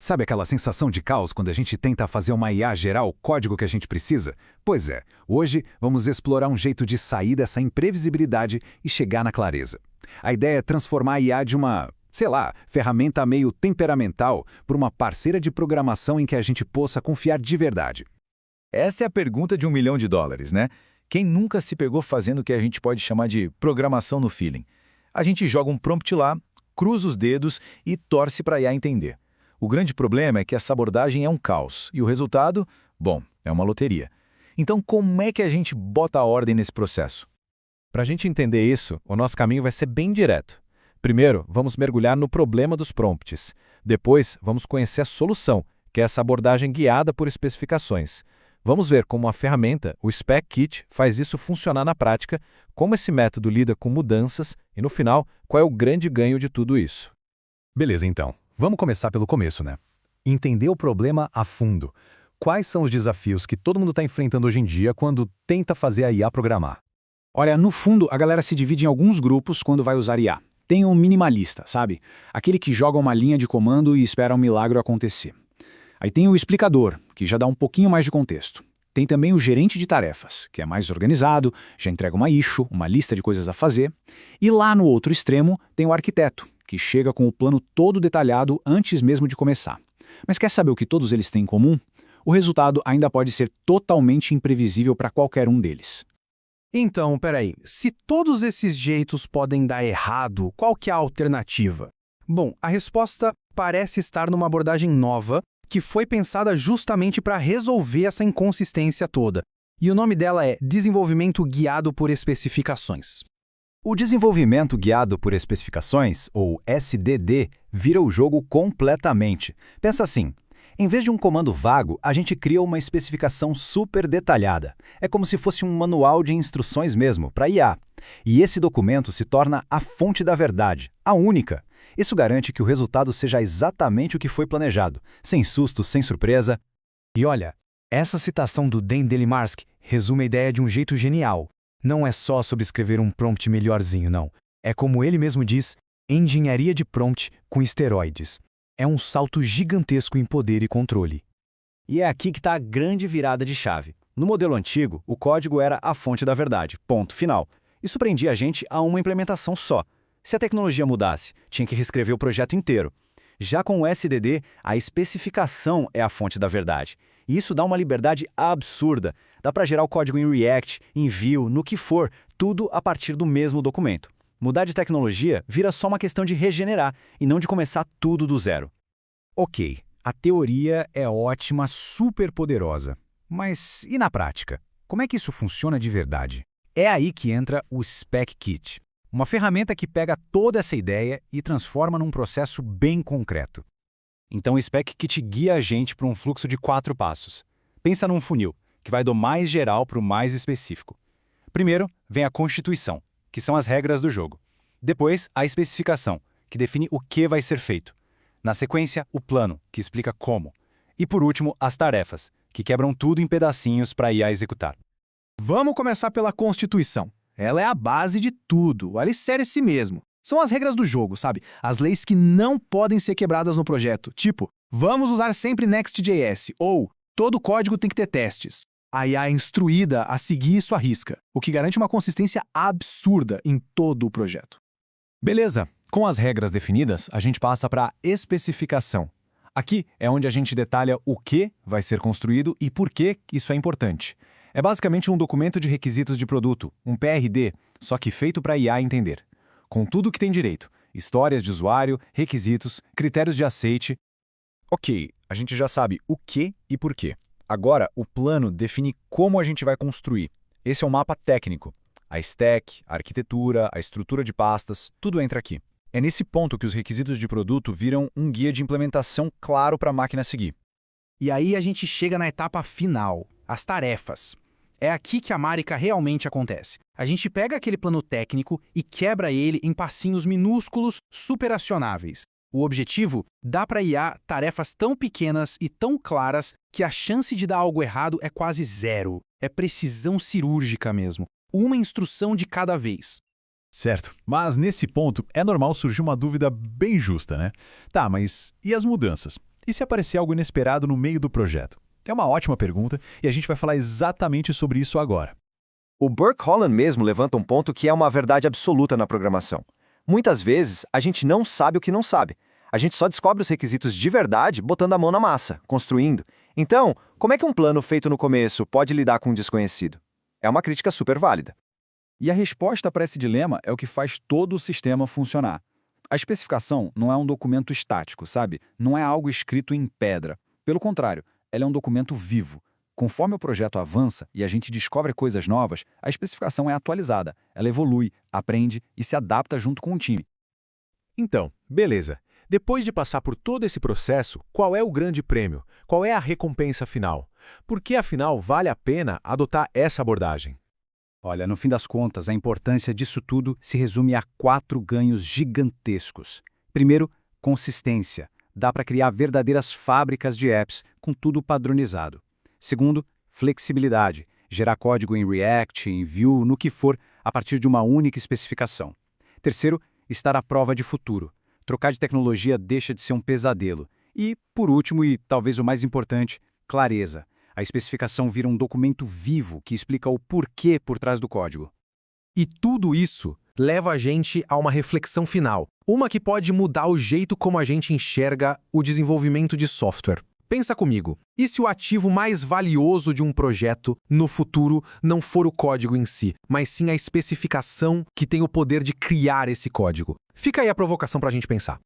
Sabe aquela sensação de caos quando a gente tenta fazer uma IA gerar o código que a gente precisa? Pois é, hoje vamos explorar um jeito de sair dessa imprevisibilidade e chegar na clareza. A ideia é transformar a IA de uma, sei lá, ferramenta meio temperamental por uma parceira de programação em que a gente possa confiar de verdade. Essa é a pergunta de $1 milhão, né? Quem nunca se pegou fazendo o que a gente pode chamar de programação no feeling? A gente joga um prompt lá, cruza os dedos e torce para a IA entender. O grande problema é que essa abordagem é um caos, e o resultado, bom, é uma loteria. Então, como é que a gente bota a ordem nesse processo? Para a gente entender isso, o nosso caminho vai ser bem direto. Primeiro, vamos mergulhar no problema dos prompts. Depois, vamos conhecer a solução, que é essa abordagem guiada por especificações. Vamos ver como a ferramenta, o Spec Kit, faz isso funcionar na prática, como esse método lida com mudanças e, no final, qual é o grande ganho de tudo isso. Beleza, então. Vamos começar pelo começo, né? Entender o problema a fundo. Quais são os desafios que todo mundo está enfrentando hoje em dia quando tenta fazer a IA programar? Olha, no fundo, a galera se divide em alguns grupos quando vai usar IA. Tem um minimalista, sabe? Aquele que joga uma linha de comando e espera um milagre acontecer. Aí tem o explicador, que já dá um pouquinho mais de contexto. Tem também o gerente de tarefas, que é mais organizado, já entrega uma issue, uma lista de coisas a fazer. E lá no outro extremo tem o arquiteto, que chega com o plano todo detalhado antes mesmo de começar. Mas quer saber o que todos eles têm em comum? O resultado ainda pode ser totalmente imprevisível para qualquer um deles. Então, peraí, se todos esses jeitos podem dar errado, qual que é a alternativa? Bom, a resposta parece estar numa abordagem nova, que foi pensada justamente para resolver essa inconsistência toda. E o nome dela é Desenvolvimento Guiado por Especificações. O desenvolvimento guiado por especificações, ou SDD, vira o jogo completamente. Pensa assim, em vez de um comando vago, a gente cria uma especificação super detalhada. É como se fosse um manual de instruções mesmo, para IA. E esse documento se torna a fonte da verdade, a única. Isso garante que o resultado seja exatamente o que foi planejado, sem susto, sem surpresa. E olha, essa citação do Dan Delimarsk resume a ideia de um jeito genial. Não é só sobre escrever um prompt melhorzinho, não. É como ele mesmo diz, engenharia de prompt com esteroides. É um salto gigantesco em poder e controle. E é aqui que está a grande virada de chave. No modelo antigo, o código era a fonte da verdade, ponto final. Isso prendia a gente a uma implementação só. Se a tecnologia mudasse, tinha que reescrever o projeto inteiro. Já com o SDD, a especificação é a fonte da verdade. E isso dá uma liberdade absurda. Dá para gerar o código em React, em Vue, no que for, tudo a partir do mesmo documento. Mudar de tecnologia vira só uma questão de regenerar e não de começar tudo do zero. Ok, a teoria é ótima, super poderosa. Mas e na prática? Como é que isso funciona de verdade? É aí que entra o Spec Kit. Uma ferramenta que pega toda essa ideia e transforma num processo bem concreto. Então o Spec Kit guia a gente para um fluxo de 4 passos. Pensa num funil, que vai do mais geral para o mais específico. Primeiro, vem a constituição, que são as regras do jogo. Depois, a especificação, que define o que vai ser feito. Na sequência, o plano, que explica como. E por último, as tarefas, que quebram tudo em pedacinhos para a IA executar. Vamos começar pela Constituição. Ela é a base de tudo, o alicerce mesmo. São as regras do jogo, sabe? As leis que não podem ser quebradas no projeto. Tipo, vamos usar sempre Next.js, ou todo código tem que ter testes. A IA é instruída a seguir isso à risca, o que garante uma consistência absurda em todo o projeto. Beleza, com as regras definidas, a gente passa para a especificação. Aqui é onde a gente detalha o que vai ser construído e por que isso é importante. É basicamente um documento de requisitos de produto, um PRD, só que feito para a IA entender. Com tudo que tem direito, histórias de usuário, requisitos, critérios de aceite. Ok, a gente já sabe o que e por quê. Agora, o plano define como a gente vai construir. Esse é o mapa técnico. A stack, a arquitetura, a estrutura de pastas, tudo entra aqui. É nesse ponto que os requisitos de produto viram um guia de implementação claro para a máquina seguir. E aí a gente chega na etapa final, as tarefas. É aqui que a mágica realmente acontece. A gente pega aquele plano técnico e quebra ele em passinhos minúsculos, superacionáveis. O objetivo? Dá para IA tarefas tão pequenas e tão claras que a chance de dar algo errado é quase zero. É precisão cirúrgica mesmo. Uma instrução de cada vez. Certo, mas nesse ponto é normal surgir uma dúvida bem justa, né? Tá, mas e as mudanças? E se aparecer algo inesperado no meio do projeto? É uma ótima pergunta e a gente vai falar exatamente sobre isso agora. O Burke Holland mesmo levanta um ponto que é uma verdade absoluta na programação. Muitas vezes, a gente não sabe o que não sabe. A gente só descobre os requisitos de verdade botando a mão na massa, construindo. Então, como é que um plano feito no começo pode lidar com um desconhecido? É uma crítica super válida. E a resposta para esse dilema é o que faz todo o sistema funcionar. A especificação não é um documento estático, sabe? Não é algo escrito em pedra. Pelo contrário, ela é um documento vivo. Conforme o projeto avança e a gente descobre coisas novas, a especificação é atualizada, ela evolui, aprende e se adapta junto com o time. Então, beleza. Depois de passar por todo esse processo, qual é o grande prêmio? Qual é a recompensa final? Por que, afinal, vale a pena adotar essa abordagem? Olha, no fim das contas, a importância disso tudo se resume a 4 ganhos gigantescos. Primeiro, consistência. Dá para criar verdadeiras fábricas de apps com tudo padronizado. Segundo, flexibilidade. Gerar código em React, em Vue, no que for, a partir de uma única especificação. Terceiro, estar à prova de futuro. Trocar de tecnologia deixa de ser um pesadelo. E, por último, e talvez o mais importante, clareza. A especificação vira um documento vivo que explica o porquê por trás do código. E tudo isso leva a gente a uma reflexão final, uma que pode mudar o jeito como a gente enxerga o desenvolvimento de software. Pensa comigo, e se o ativo mais valioso de um projeto no futuro não for o código em si, mas sim a especificação que tem o poder de criar esse código? Fica aí a provocação para a gente pensar.